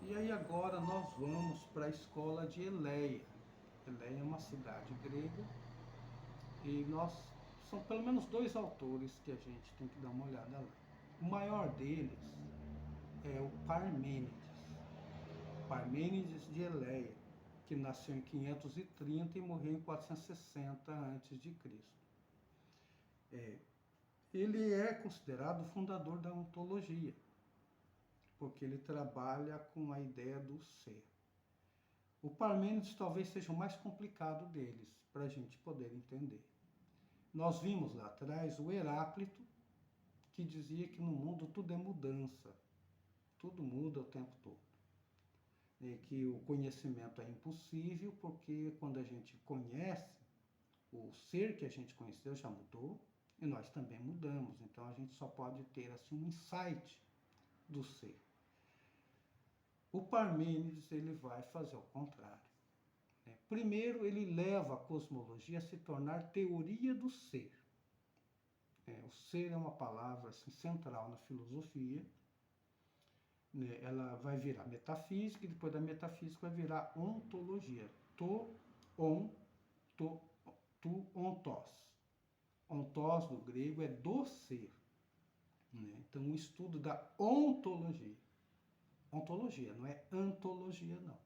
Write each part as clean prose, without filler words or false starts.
E aí agora nós vamos para a escola de Eleia. Eleia é uma cidade grega e são pelo menos dois autores que a gente tem que dar uma olhada lá. O maior deles é o Parmênides, Parmênides de Eleia, que nasceu em 530 e morreu em 460 a.C. Ele é considerado o fundador da ontologia, porque ele trabalha com a ideia do ser. O Parmênides talvez seja o mais complicado deles, para a gente poder entender. Nós vimos lá atrás o Heráclito, que dizia que no mundo tudo é mudança, tudo muda o tempo todo. E que o conhecimento é impossível, porque quando a gente conhece, o ser que a gente conheceu já mudou, e nós também mudamos. Então a gente só pode ter assim um insight do ser. O Parmênides ele vai fazer o contrário. Primeiro, ele leva a cosmologia a se tornar teoria do ser. O ser é uma palavra assim, central na filosofia. Ela vai virar metafísica e depois da metafísica vai virar ontologia. On, ontos. Ontos do grego é do ser. Então, o estudo da ontologia. Ontologia, não é antologia, não.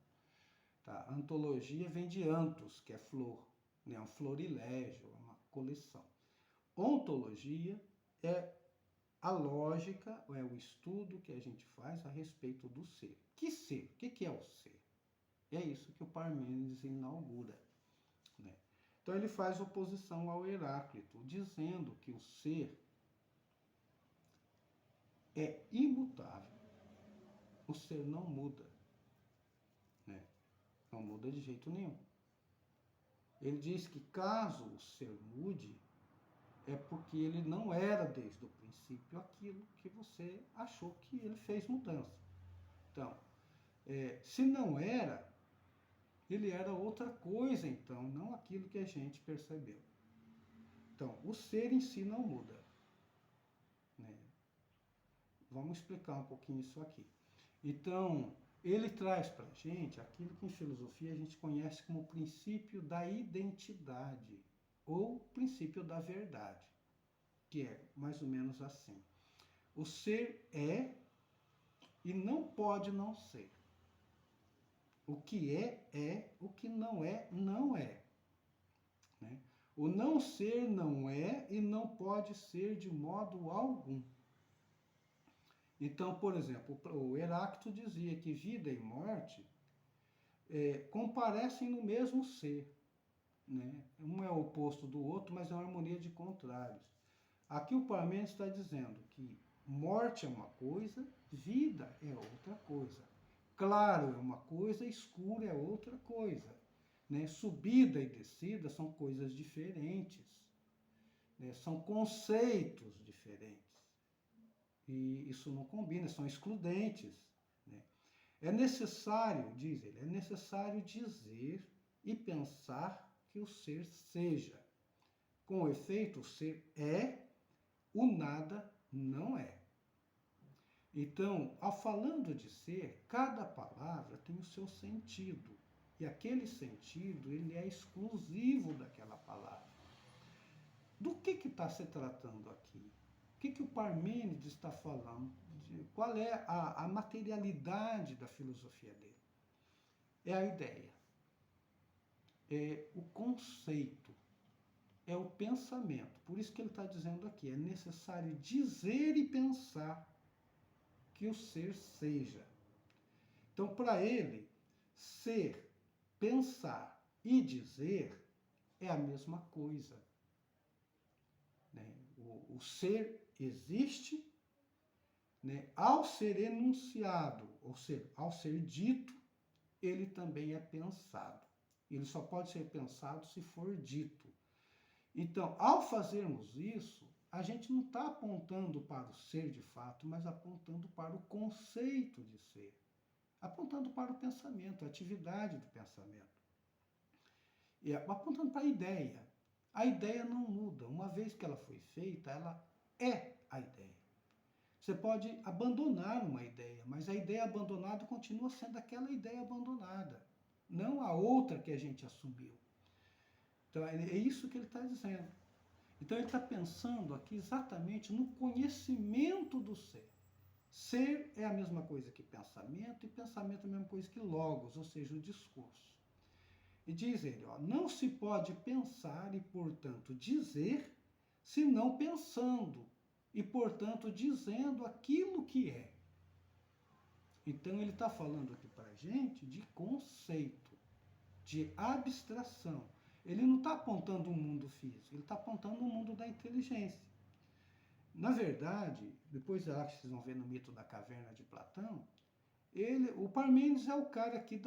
Tá? Antologia vem de antos, que é flor, né? Um florilégio, uma coleção. Ontologia é a lógica, é o estudo que a gente faz a respeito do ser. Que ser? O que é o ser? É isso que o Parmênides inaugura. Né? Então ele faz oposição ao Heráclito, dizendo que o ser é imutável. O ser não muda. Né? Não muda de jeito nenhum. Ele diz que caso o ser mude, é porque ele não era desde o princípio aquilo que você achou que ele fez mudança. Então, se não era, ele era outra coisa, então, não aquilo que a gente percebeu. Então, o ser em si não muda. Né? Vamos explicar um pouquinho isso aqui. Então, ele traz para a gente aquilo que em filosofia a gente conhece como o princípio da identidade, ou princípio da verdade, que é mais ou menos assim. O ser é e não pode não ser. O que é, o que não é, não é. Né? O não ser não é e não pode ser de modo algum. Então, por exemplo, o Heráclito dizia que vida e morte comparecem no mesmo ser. Né? Um é o oposto do outro, mas é uma harmonia de contrários. Aqui o Parmênides está dizendo que morte é uma coisa, vida é outra coisa. Claro é uma coisa, escuro é outra coisa. Né? Subida e descida são coisas diferentes. Né? São conceitos diferentes. E isso não combina, são excludentes. Né? É necessário, diz ele, é necessário dizer e pensar que o ser seja. Com efeito, o ser é, o nada não é. Então, ao falando de ser, cada palavra tem o seu sentido. E aquele sentido, ele é exclusivo daquela palavra. Do que está se tratando aqui? O que o Parmênides está falando? Qual é a materialidade da filosofia dele? É a ideia, é o conceito, é o pensamento. Por isso que ele está dizendo aqui, é necessário dizer e pensar que o ser seja. Então, para ele, ser, pensar e dizer é a mesma coisa. Né? O ser existe, né? Ao ser enunciado, ou seja, ao ser dito, ele também é pensado. Ele só pode ser pensado se for dito. Então, ao fazermos isso, a gente não está apontando para o ser de fato, mas apontando para o conceito de ser. Apontando para o pensamento, a atividade do pensamento. E apontando para a ideia. A ideia não muda. Uma vez que ela foi feita, ela é a ideia. Você pode abandonar uma ideia, mas a ideia abandonada continua sendo aquela ideia abandonada, não a outra que a gente assumiu. Então é isso que ele está dizendo. Então ele está pensando aqui exatamente no conhecimento do ser. Ser é a mesma coisa que pensamento, e pensamento é a mesma coisa que logos, ou seja, o discurso. E diz ele, ó, não se pode pensar e, portanto, dizer, senão pensando, e, portanto, dizendo aquilo que é. Então ele está falando aqui para a gente de conceito, de abstração. Ele não está apontando o mundo físico, ele está apontando o mundo da inteligência. Na verdade, depois vocês vão ver no mito da caverna de Platão, o Parmênides é o cara aqui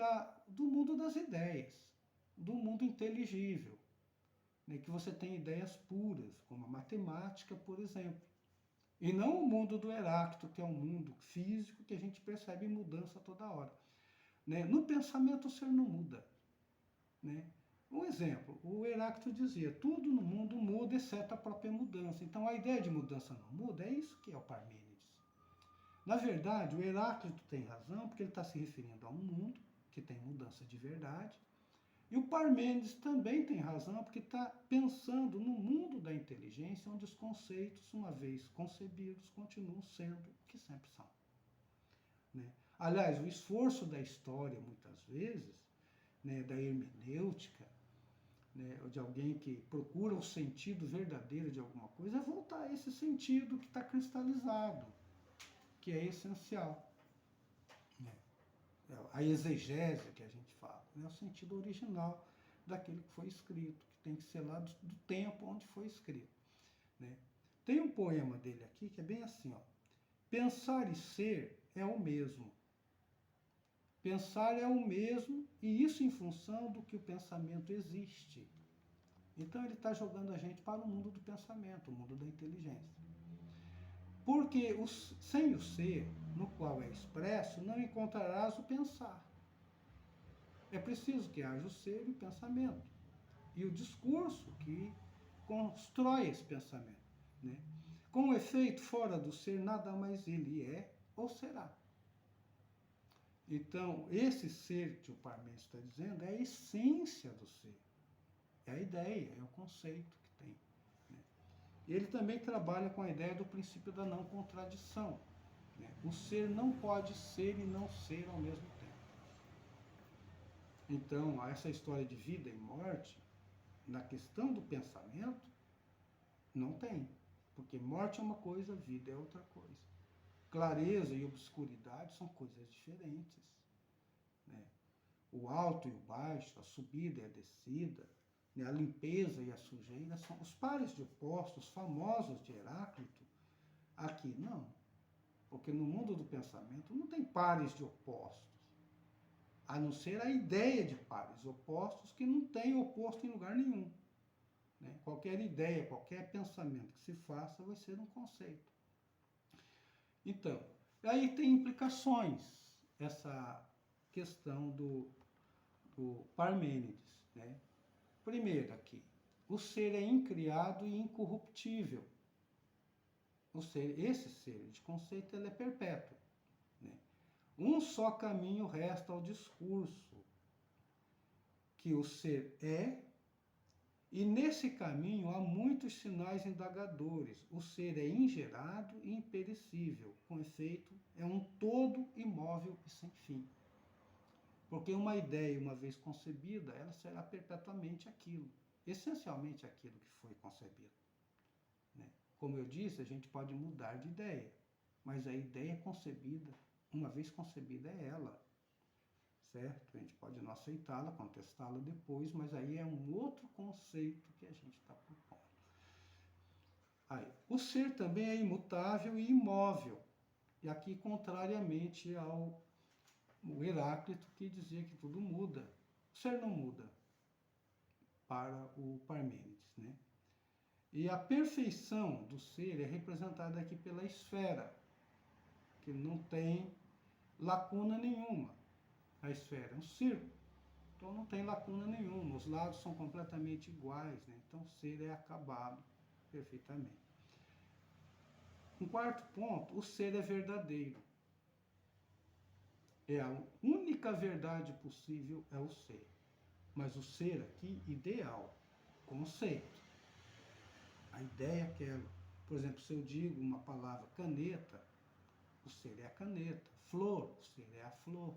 do mundo das ideias, do mundo inteligível, né, que você tem ideias puras, como a matemática, por exemplo. E não o mundo do Heráclito, que é um mundo físico que a gente percebe mudança toda hora. Né? No pensamento o ser não muda. Né? Um exemplo, o Heráclito dizia, tudo no mundo muda, exceto a própria mudança. Então a ideia de mudança não muda, é isso que é o Parmênides. Na verdade, o Heráclito tem razão, porque ele está se referindo a um mundo que tem mudança de verdade, e o Parmênides também tem razão, porque está pensando no mundo da inteligência, onde os conceitos, uma vez concebidos, continuam sendo o que sempre são. Né? Aliás, o esforço da história, muitas vezes, né, da hermenêutica, né, de alguém que procura o sentido verdadeiro de alguma coisa, é voltar a esse sentido que está cristalizado, que é essencial. Né? A exegese que a gente fala, né, o sentido original daquilo que foi escrito, que tem que ser lá do tempo onde foi escrito. Né? Tem um poema dele aqui que é bem assim, ó. Pensar e ser é o mesmo. Pensar é o mesmo, e isso em função do que o pensamento existe. Então ele está jogando a gente para o mundo do pensamento, o mundo da inteligência. Porque sem o ser, no qual é expresso, não encontrarás o pensar. É preciso que haja o ser e o pensamento. E o discurso que constrói esse pensamento. Né? Com efeito, fora do ser, nada mais ele é ou será. Então, esse ser que o Parmênides está dizendo é a essência do ser. É a ideia, é o conceito que tem. Né? Ele também trabalha com a ideia do princípio da não contradição. Né? O ser não pode ser e não ser ao mesmo tempo. Então, essa história de vida e morte, na questão do pensamento, não tem. Porque morte é uma coisa, vida é outra coisa. Clareza e obscuridade são coisas diferentes. Né? O alto e o baixo, a subida e a descida, né? A limpeza e a sujeira são os pares de opostos famosos de Heráclito. Aqui não. Porque no mundo do pensamento não tem pares de opostos. A não ser a ideia de pares opostos que não tem oposto em lugar nenhum. Né? Qualquer ideia, qualquer pensamento que se faça vai ser um conceito. Então, aí tem implicações essa questão do Parmênides. Né? Primeiro aqui, o ser é incriado e incorruptível. Esse ser de conceito ele é perpétuo. Né? Um só caminho resta ao discurso, que o ser é, e nesse caminho há muitos sinais indagadores. O ser é ingerado e imperecível, com efeito, é um todo imóvel e sem fim. Porque uma ideia, uma vez concebida, ela será perpetuamente aquilo, essencialmente aquilo que foi concebido. Né? Como eu disse, a gente pode mudar de ideia, mas a ideia concebida, uma vez concebida, é ela. Certo? A gente pode não aceitá-la, contestá-la depois, mas aí é um outro conceito que a gente está propondo. Aí, o ser também é imutável e imóvel. E aqui, contrariamente ao Heráclito, que dizia que tudo muda. O ser não muda para o Parmênides. Né? E a perfeição do ser é representada aqui pela esfera, que não tem lacuna nenhuma. A esfera é um círculo, então não tem lacuna nenhuma, os lados são completamente iguais, né? Então o ser é acabado perfeitamente. Um quarto ponto, o ser é verdadeiro. É a única verdade possível é o ser. Mas o ser aqui, ideal, conceito. A ideia é aquela. Por exemplo, se eu digo uma palavra caneta, o ser é a caneta. Flor, o ser é a flor.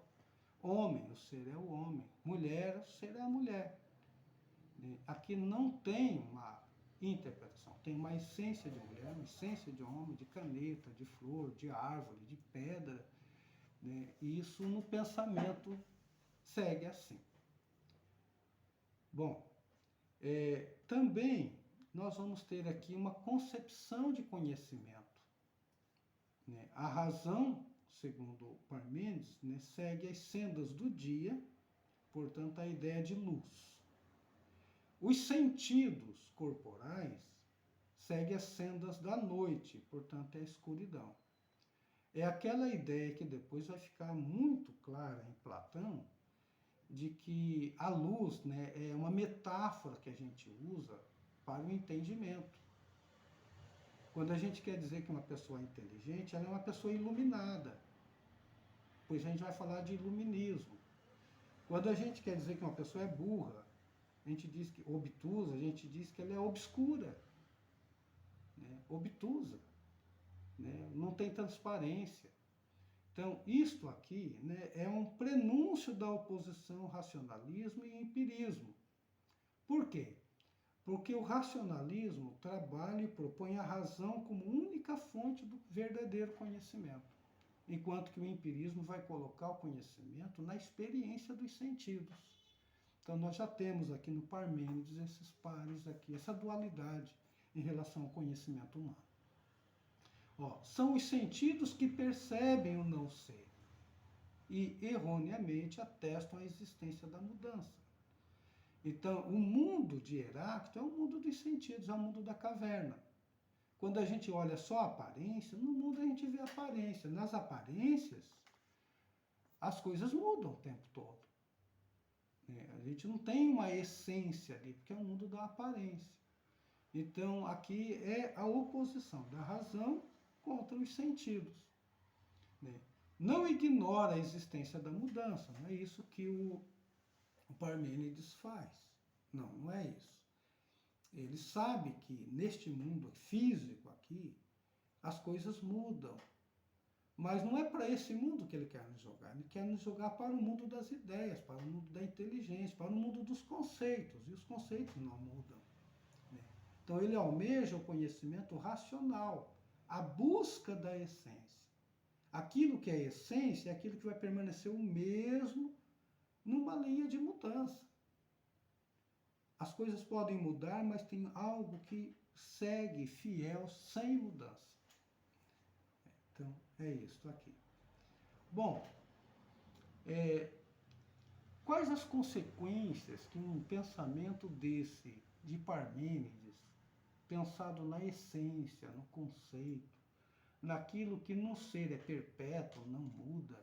Homem, o ser é o homem. Mulher, o ser é a mulher. Aqui não tem uma interpretação, tem uma essência de mulher, uma essência de homem, de caneta, de flor, de árvore, de pedra. Né? E isso no pensamento segue assim. Bom, também nós vamos ter aqui uma concepção de conhecimento. Né? A razão, segundo Parmênides, né, segue as sendas do dia, portanto, a ideia de luz. Os sentidos corporais seguem as sendas da noite, portanto, é a escuridão. É aquela ideia que depois vai ficar muito clara em Platão, de que a luz, né, é uma metáfora que a gente usa para o entendimento. Quando a gente quer dizer que uma pessoa é inteligente, ela é uma pessoa iluminada. Pois a gente vai falar de iluminismo. Quando a gente quer dizer que uma pessoa é burra, a gente diz que obtusa, a gente diz que ela é obscura, né? Obtusa, né? Não tem transparência. Então, isto aqui, né, é um prenúncio da oposição racionalismo e empirismo. Por quê? Porque o racionalismo trabalha e propõe a razão como única fonte do verdadeiro conhecimento, enquanto que o empirismo vai colocar o conhecimento na experiência dos sentidos. Então, nós já temos aqui no Parmênides esses pares aqui, essa dualidade em relação ao conhecimento humano. São os sentidos que percebem o não ser e, erroneamente, atestam a existência da mudança. Então, o mundo de Heráclito é o mundo dos sentidos, é o mundo da caverna. Quando a gente olha só a aparência, no mundo a gente vê aparência. Nas aparências, as coisas mudam o tempo todo. A gente não tem uma essência ali, porque é o mundo da aparência. Então, aqui é a oposição da razão contra os sentidos. Não ignora a existência da mudança, não é isso que o Parmênides faz. Não, não é isso. Ele sabe que neste mundo físico aqui, as coisas mudam. Mas não é para esse mundo que ele quer nos jogar. Ele quer nos jogar para o mundo das ideias, para o mundo da inteligência, para o mundo dos conceitos. E os conceitos não mudam. Então ele almeja o conhecimento racional, a busca da essência. Aquilo que é essência é aquilo que vai permanecer o mesmo numa linha de mudança. As coisas podem mudar, mas tem algo que segue fiel, sem mudança. Então, é isso aqui. Bom, quais as consequências que um pensamento desse, de Parmênides, pensado na essência, no conceito, naquilo que no ser é perpétuo, não muda,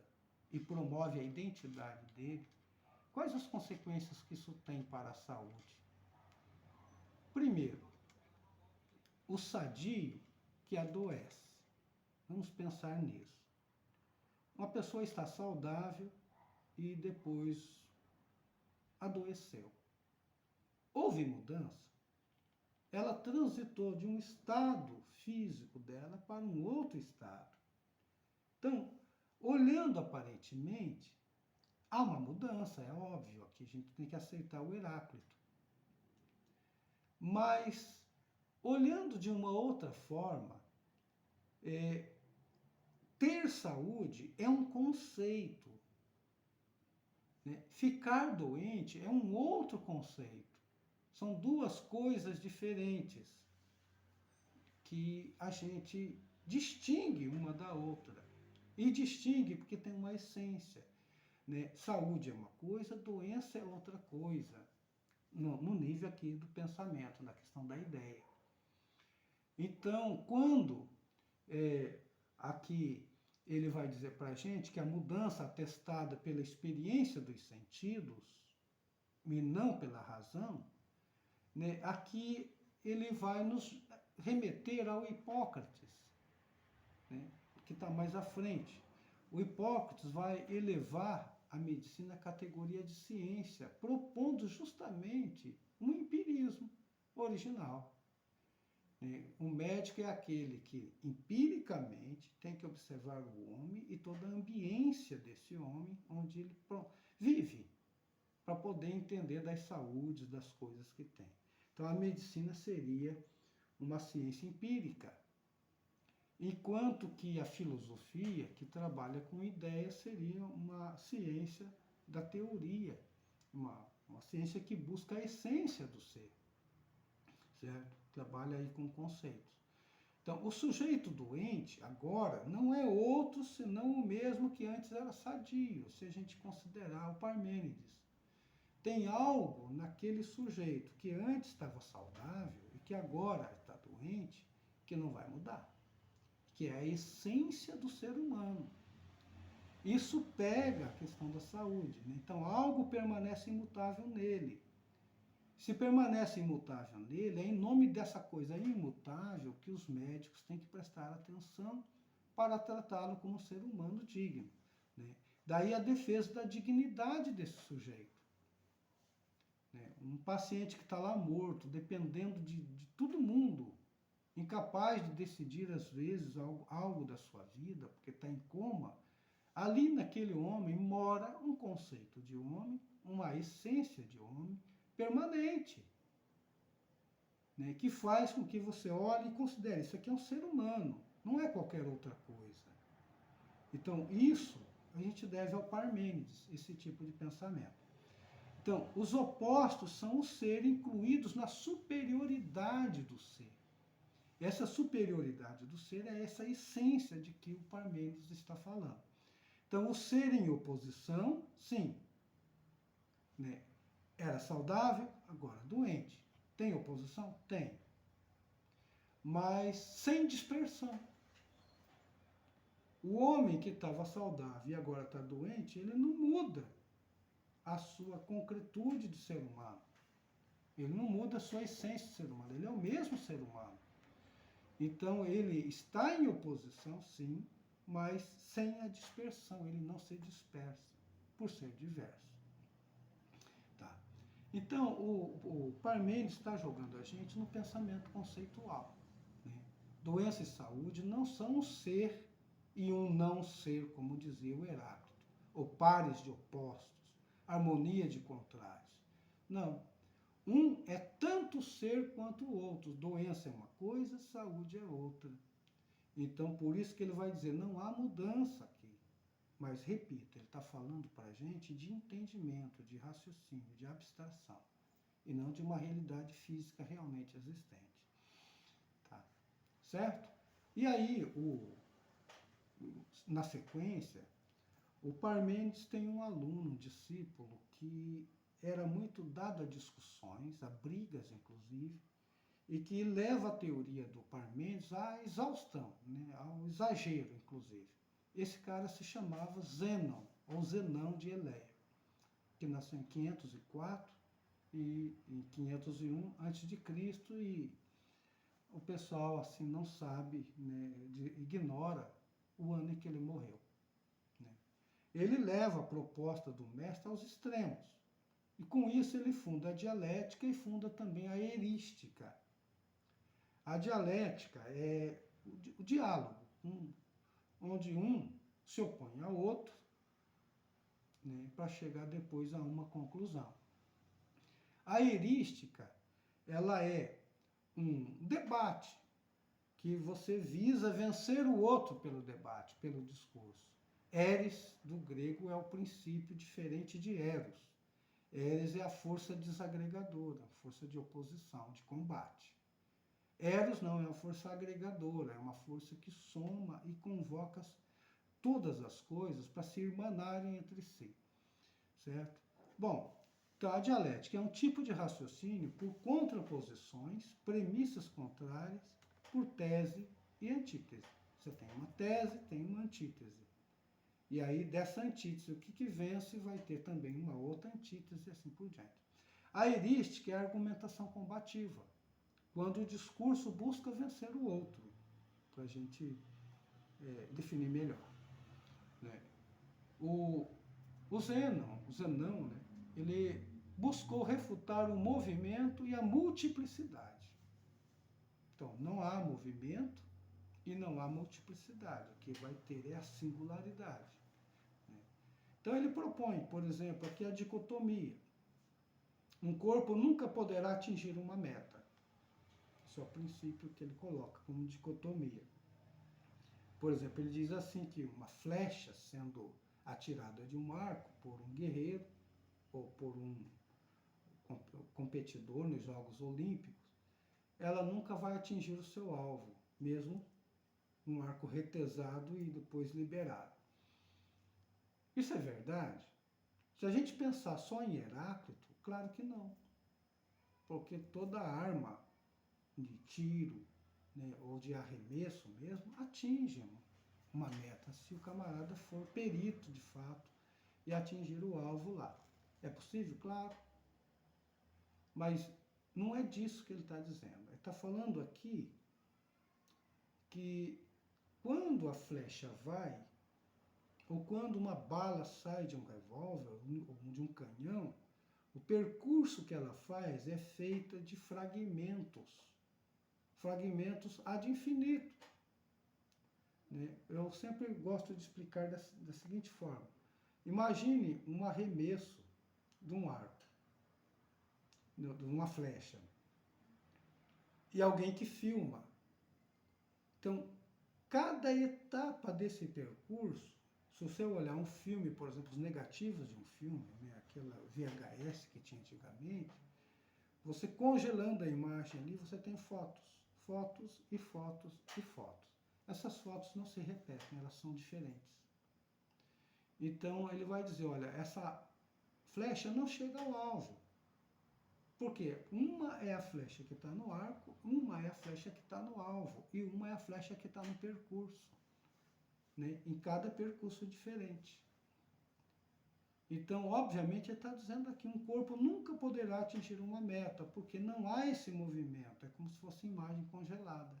e promove a identidade dele, quais as consequências que isso tem para a saúde? Primeiro, o sadio que adoece. Vamos pensar nisso. Uma pessoa está saudável e depois adoeceu. Houve mudança? Ela transitou de um estado físico dela para um outro estado. Então, olhando aparentemente, há uma mudança, é óbvio, aqui a gente tem que aceitar o Heráclito. Mas, olhando de uma outra forma, ter saúde é um conceito. Né? Ficar doente é um outro conceito. São duas coisas diferentes que a gente distingue uma da outra. E distingue porque tem uma essência. Né? Saúde é uma coisa, doença é outra coisa. No nível aqui do pensamento, na questão da ideia. Então, quando aqui ele vai dizer para a gente que a mudança atestada pela experiência dos sentidos, e não pela razão, né, aqui ele vai nos remeter ao Hipócrates, né, que está mais à frente. O Hipócrates vai elevar a medicina à categoria de ciência, propondo justamente um empirismo original. O médico é aquele que, empiricamente, tem que observar o homem e toda a ambiência desse homem, onde ele vive, para poder entender das saúdes, das coisas que tem. Então, a medicina seria uma ciência empírica, enquanto que a filosofia, que trabalha com ideias, seria uma ciência da teoria, uma ciência que busca a essência do ser, certo? Trabalha aí com conceitos. Então, o sujeito doente, agora, não é outro senão o mesmo que antes era sadio, se a gente considerar o Parmênides. Tem algo naquele sujeito que antes estava saudável e que agora está doente, que não vai mudar, que é a essência do ser humano. Isso pega a questão da saúde, né? Então, algo permanece imutável nele. Se permanece imutável nele, é em nome dessa coisa imutável que os médicos têm que prestar atenção para tratá-lo como um ser humano digno, né? Daí a defesa da dignidade desse sujeito. Um paciente que está lá morto, dependendo de todo mundo, incapaz de decidir às vezes algo da sua vida, porque está em coma, ali naquele homem mora um conceito de homem, uma essência de homem permanente, né, que faz com que você olhe e considere, isso aqui é um ser humano, não é qualquer outra coisa. Então, isso a gente deve ao Parmênides, esse tipo de pensamento. Então, os opostos são o ser incluídos na superioridade do ser. Essa superioridade do ser é essa essência de que o Parmênides está falando. Então, o ser em oposição, sim, né? Era saudável, agora doente. Tem oposição? Tem. Mas sem dispersão. O homem que estava saudável e agora está doente, ele não muda a sua concretude de ser humano. Ele não muda a sua essência de ser humano. Ele é o mesmo ser humano. Então, ele está em oposição, sim, mas sem a dispersão. Ele não se dispersa, por ser diverso. Tá. Então, o Parmênides está jogando a gente no pensamento conceitual, né? Doença e saúde não são um ser e um não ser, como dizia o Heráclito, ou pares de opostos, harmonia de contrários. Não. Um é tanto ser quanto o outro. Doença é uma coisa, saúde é outra. Então, por isso que ele vai dizer, não há mudança aqui. Mas, repito, ele está falando para a gente de entendimento, de raciocínio, de abstração, e não de uma realidade física realmente existente. Tá? Certo? E aí, na sequência, o Parmênides tem um aluno, um discípulo, que era muito dado a discussões, a brigas, inclusive, e que leva a teoria do Parmênides à exaustão, né? Ao exagero, inclusive. Esse cara se chamava Zênon, ou Zenão de Eleia, que nasceu em 504 e em 501 a.C., e o pessoal assim não sabe, né, ignora o ano em que ele morreu. Né? Ele leva a proposta do mestre aos extremos, e com isso ele funda a dialética e funda também a erística. A dialética é o diálogo, onde um se opõe ao outro, né, para chegar depois a uma conclusão. A erística, ela é um debate que você visa vencer o outro pelo debate, pelo discurso. Eris, do grego, é o princípio diferente de eros. Eris é a força desagregadora, a força de oposição, de combate. Eros não, é uma força agregadora, é uma força que soma e convoca todas as coisas para se irmanarem entre si, certo? Bom, então a dialética é um tipo de raciocínio por contraposições, premissas contrárias, por tese e antítese. Você tem uma tese, tem uma antítese. E aí, dessa antítese, o que vence vai ter também uma outra antítese e assim por diante. A erística é a argumentação combativa, quando o discurso busca vencer o outro, para a gente definir melhor. Né? O Zenão, né, ele buscou refutar o movimento e a multiplicidade. Então, não há movimento e não há multiplicidade. O que vai ter é a singularidade. Né? Então, ele propõe, por exemplo, aqui a dicotomia. Um corpo nunca poderá atingir uma meta. Esse é o princípio que ele coloca como dicotomia. Por exemplo, ele diz assim que uma flecha sendo atirada de um arco por um guerreiro ou por um competidor nos Jogos Olímpicos, ela nunca vai atingir o seu alvo, mesmo um arco retesado e depois liberado. Isso é verdade? Se a gente pensar só em Heráclito, claro que não. Porque toda arma de tiro, né, ou de arremesso mesmo, atinge uma meta, se o camarada for perito de fato e atingir o alvo lá. É possível? Claro. Mas não é disso que ele está dizendo. Ele está falando aqui que quando a flecha vai, ou quando uma bala sai de um revólver ou de um canhão, o percurso que ela faz é feito de fragmentos ad infinito. Né? Eu sempre gosto de explicar da seguinte forma. Imagine um arremesso de um arco, de uma flecha, e alguém que filma. Então, cada etapa desse percurso, se você olhar um filme, por exemplo, os negativos de um filme, né, aquela VHS que tinha antigamente, você congelando a imagem ali, você tem fotos e fotos e fotos. Essas fotos não se repetem, elas são diferentes. Então ele vai dizer, olha, essa flecha não chega ao alvo. Por quê? Uma é a flecha que está no arco, uma é a flecha que está no alvo e uma é a flecha que está no percurso. Né? Em cada percurso diferente. Então, obviamente, ele está dizendo aqui, um corpo nunca poderá atingir uma meta, porque não há esse movimento. É como se fosse imagem congelada,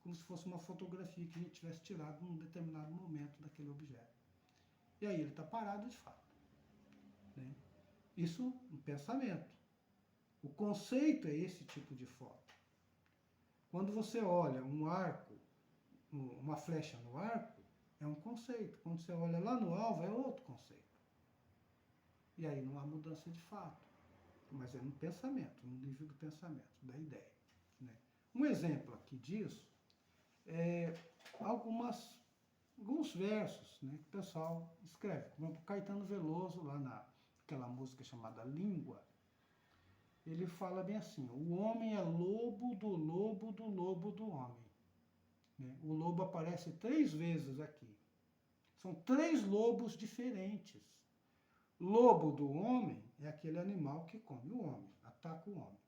como se fosse uma fotografia que a gente tivesse tirado num determinado momento daquele objeto. E aí ele está parado de fato. Né? Isso um pensamento. O conceito é esse tipo de foto. Quando você olha um arco, uma flecha no arco, é um conceito. Quando você olha lá no alvo, é outro conceito. E aí não há mudança de fato. Mas é no pensamento, no nível do pensamento, da ideia. Né? Um exemplo aqui disso é alguns versos, né, que o pessoal escreve. Por exemplo, Caetano Veloso, lá naquela música chamada Língua, ele fala bem assim, o homem é lobo do lobo do lobo do homem. Né? O lobo aparece 3 vezes aqui. São 3 lobos diferentes. Lobo do homem é aquele animal que come o homem, ataca o homem.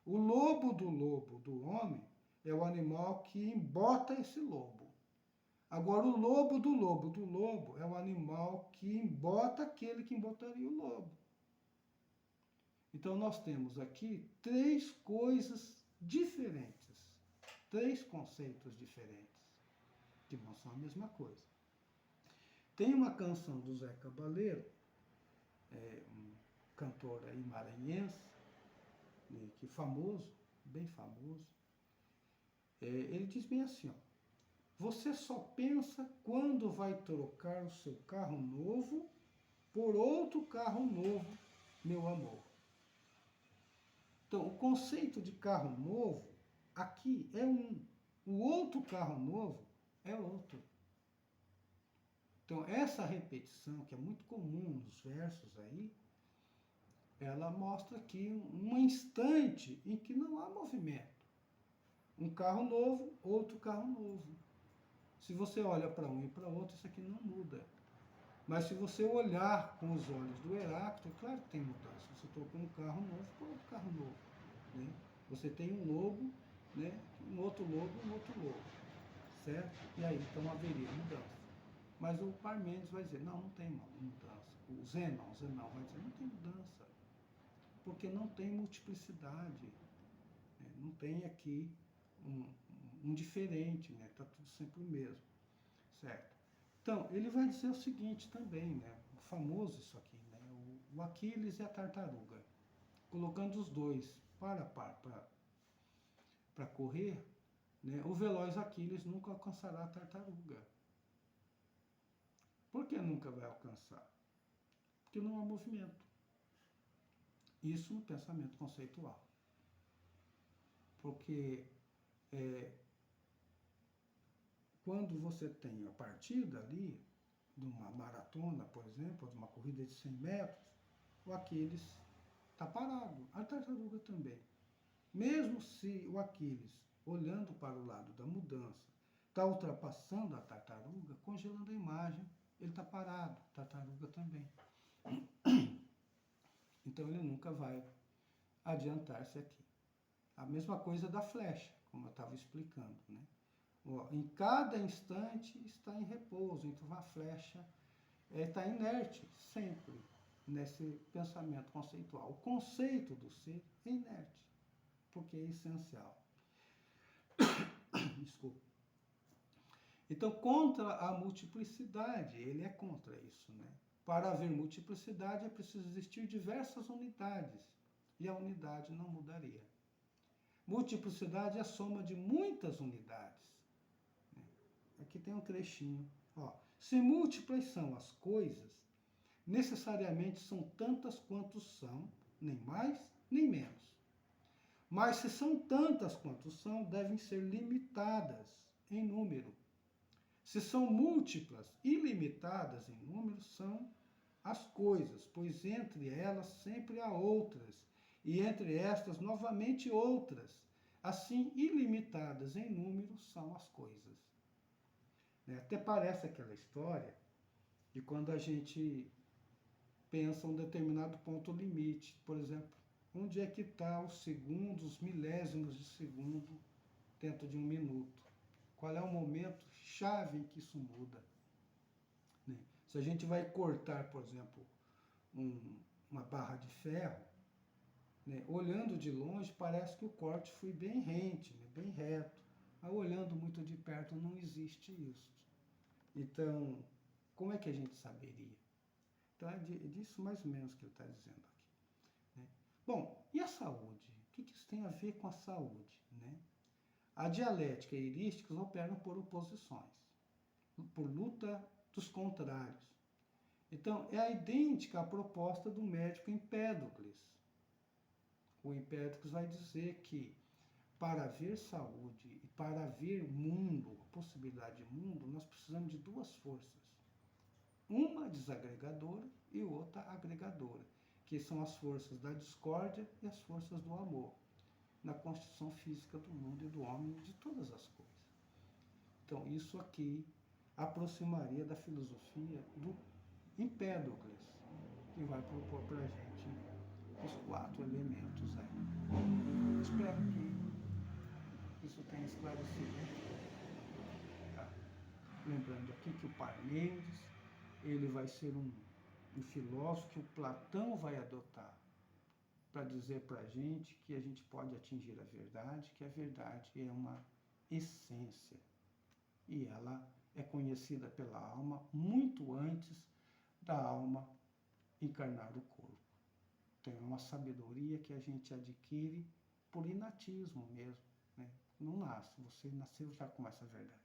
O lobo do homem é o animal que embota esse lobo. Agora, o lobo do lobo é o animal que embota aquele que embotaria o lobo. Então, nós temos aqui 3 coisas diferentes, 3 conceitos diferentes, que não são a mesma coisa. Tem uma canção do Zé Cabaleiro, um cantor aí maranhense, que é famoso, bem famoso. Ele diz bem assim, ó, você só pensa quando vai trocar o seu carro novo por outro carro novo, meu amor. Então, o conceito de carro novo aqui é um. O outro carro novo é outro. Então, essa repetição, que é muito comum nos versos aí, ela mostra aqui um instante em que não há movimento. Um carro novo, outro carro novo. Se você olha para um e para outro, isso aqui não muda. Mas se você olhar com os olhos do Heráclito, é claro que tem mudança. Você trocou um carro novo por outro carro novo. Né? Você tem um lobo, né? Um outro lobo, certo? E aí então haveria mudança. Mas o Parmênides vai dizer, não tem mudança. O Zenon vai dizer, não tem mudança. Porque não tem multiplicidade. Né? Não tem aqui um diferente, né? Está tudo sempre o mesmo. Certo. Então, ele vai dizer o seguinte também, né? Famoso isso aqui, né? O Aquiles e a tartaruga. Colocando os dois para correr, né? O veloz Aquiles nunca alcançará a tartaruga. Por que nunca vai alcançar? Porque não há movimento. Isso no pensamento conceitual. Porque quando você tem a partida ali, de uma maratona, por exemplo, de uma corrida de 100 metros, o Aquiles está parado, a tartaruga também. Mesmo se o Aquiles, olhando para o lado da mudança, está ultrapassando a tartaruga, congelando a imagem, ele está parado, a tartaruga também. Então ele nunca vai adiantar-se aqui. A mesma coisa da flecha, como eu estava explicando, né? Em cada instante está em repouso, então a flecha está inerte sempre nesse pensamento conceitual. O conceito do ser é inerte, porque é essencial. Desculpa. Então, contra a multiplicidade, ele é contra isso, né? Para haver multiplicidade é preciso existir diversas unidades, e a unidade não mudaria. Multiplicidade é a soma de muitas unidades. Aqui tem um trechinho. Se múltiplas são as coisas, necessariamente são tantas quanto são, nem mais, nem menos. Mas se são tantas quanto são, devem ser limitadas em número. Se são múltiplas, ilimitadas em número, são as coisas, pois entre elas sempre há outras, e entre estas novamente outras. Assim, ilimitadas em número são as coisas. Até parece aquela história de quando a gente pensa um determinado ponto limite. Por exemplo, onde é que está os segundos, os milésimos de segundo dentro de um minuto? Qual é o momento chave em que isso muda? Se a gente vai cortar, por exemplo, uma barra de ferro, olhando de longe parece que o corte foi bem rente, bem reto. Mas olhando muito de perto não existe isso. Então, como é que a gente saberia? Então é disso mais ou menos que ele está dizendo aqui. Bom, e a saúde? O que isso tem a ver com a saúde? A dialética e a heurística operam por oposições, por luta dos contrários. Então, é idêntica à proposta do médico Empédocles. O Empédocles vai dizer que para haver saúde e para haver mundo, possibilidade de mundo, nós precisamos de duas forças. Uma desagregadora e outra agregadora, que são as forças da discórdia e as forças do amor, na constituição física do mundo e do homem e de todas as coisas. Então, isso aqui aproximaria da filosofia do Empédocles, que vai propor para a gente os 4 elementos aí. Espero que isso tenha esclarecido. Tá? Lembrando aqui que o Parmênides, ele vai ser um filósofo que o Platão vai adotar para dizer para a gente que a gente pode atingir a verdade, que a verdade é uma essência e ela é conhecida pela alma muito antes da alma encarnar o corpo. Tem uma sabedoria que a gente adquire por inatismo mesmo, Não nasce, você nasceu já com essa verdade.